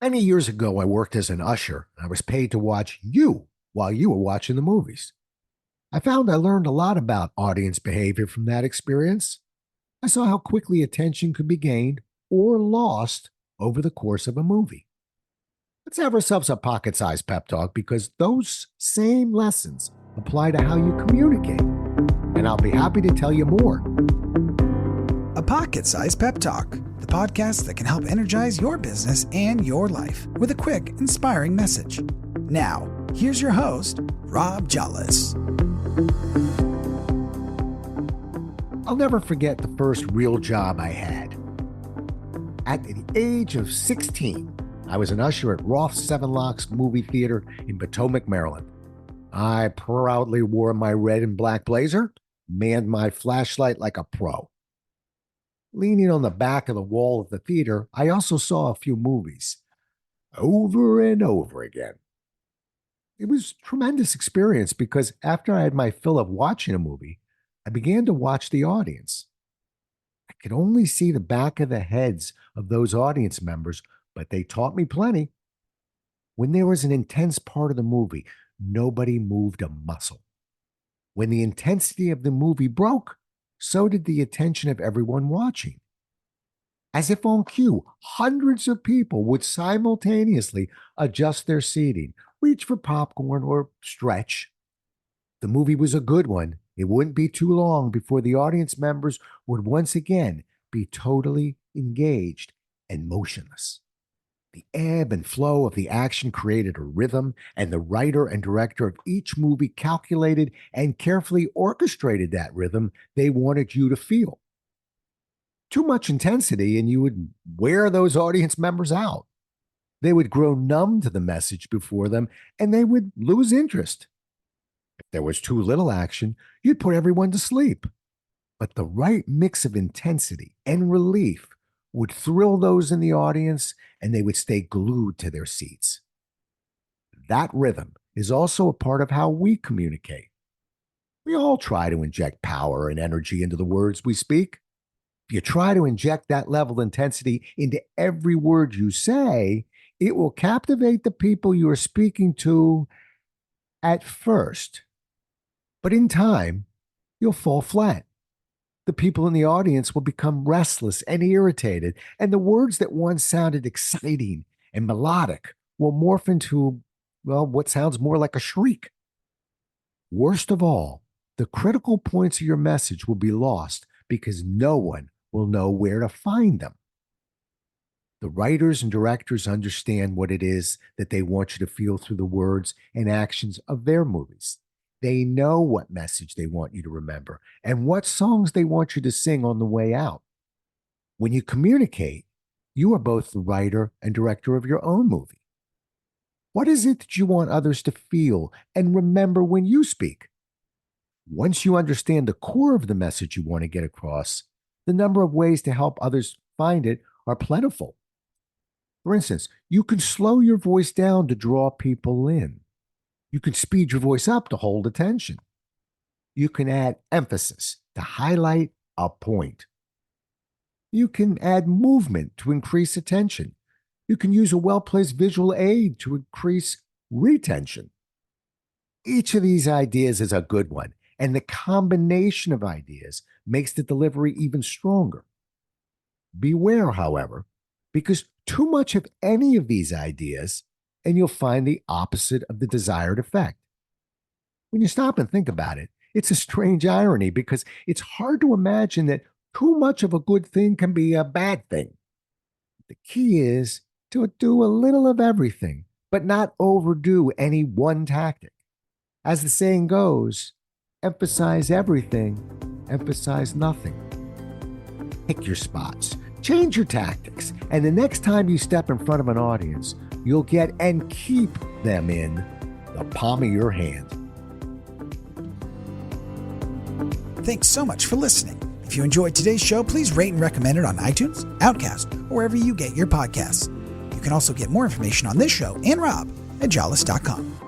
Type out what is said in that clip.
Many years ago, I worked as an usher. I was paid to watch you while you were watching the movies. I found I learned a lot about audience behavior from that experience. I saw how quickly attention could be gained or lost over the course of a movie. Let's have ourselves a pocket sized pep talk because those same lessons apply to how you communicate. And I'll be happy to tell you more. A pocket-sized pep talk, the podcast that can help energize your business and your life with a quick, inspiring message. Now, here's your host, Rob Jollis. I'll never forget the first real job I had. At the age of 16, I was an usher at Roth's Seven Locks movie theater in Potomac, Maryland. I proudly wore my red and black blazer, manned my flashlight like a pro. Leaning on the back of the wall of the theater, I also saw a few movies over and over again. It was a tremendous experience because after I had my fill of watching a movie, I began to watch the audience. I could only see the back of the heads of those audience members, but they taught me plenty. When there was an intense part of the movie, nobody moved a muscle. When the intensity of the movie broke, so did the attention of everyone watching. As if on cue, hundreds of people would simultaneously adjust their seating, reach for popcorn, or stretch. The movie was a good one. It wouldn't be too long before the audience members would once again be totally engaged and motionless. The ebb and flow of the action created a rhythm, and the writer and director of each movie calculated and carefully orchestrated that rhythm they wanted you to feel. Too much intensity, and you would wear those audience members out. They would grow numb to the message before them, and they would lose interest. If there was too little action, you'd put everyone to sleep. But the right mix of intensity and relief would thrill those in the audience, and they would stay glued to their seats. That rhythm is also a part of how we communicate. We all try to inject power and energy into the words we speak. If you try to inject that level of intensity into every word you say, it will captivate the people you are speaking to at first. But in time, you'll fall flat. The people in the audience will become restless and irritated, and the words that once sounded exciting and melodic will morph into, what sounds more like a shriek. Worst of all, the critical points of your message will be lost because no one will know where to find them. The writers and directors understand what it is that they want you to feel through the words and actions of their movies. They know what message they want you to remember and what songs they want you to sing on the way out. When you communicate, you are both the writer and director of your own movie. What is it that you want others to feel and remember when you speak? Once you understand the core of the message you want to get across, the number of ways to help others find it are plentiful. For instance, you can slow your voice down to draw people in. You can speed your voice up to hold attention. You can add emphasis to highlight a point. You can add movement to increase attention. You can use a well-placed visual aid to increase retention. Each of these ideas is a good one, and the combination of ideas makes the delivery even stronger. Beware, however, because too much of any of these ideas and you'll find the opposite of the desired effect. When you stop and think about it, it's a strange irony because it's hard to imagine that too much of a good thing can be a bad thing. The key is to do a little of everything, but not overdo any one tactic. As the saying goes, emphasize everything, emphasize nothing. Pick your spots, change your tactics, and the next time you step in front of an audience, you'll get and keep them in the palm of your hand. Thanks so much for listening. If you enjoyed today's show, please rate and recommend it on iTunes, Outcast, or wherever you get your podcasts. You can also get more information on this show and Rob at jollis.com.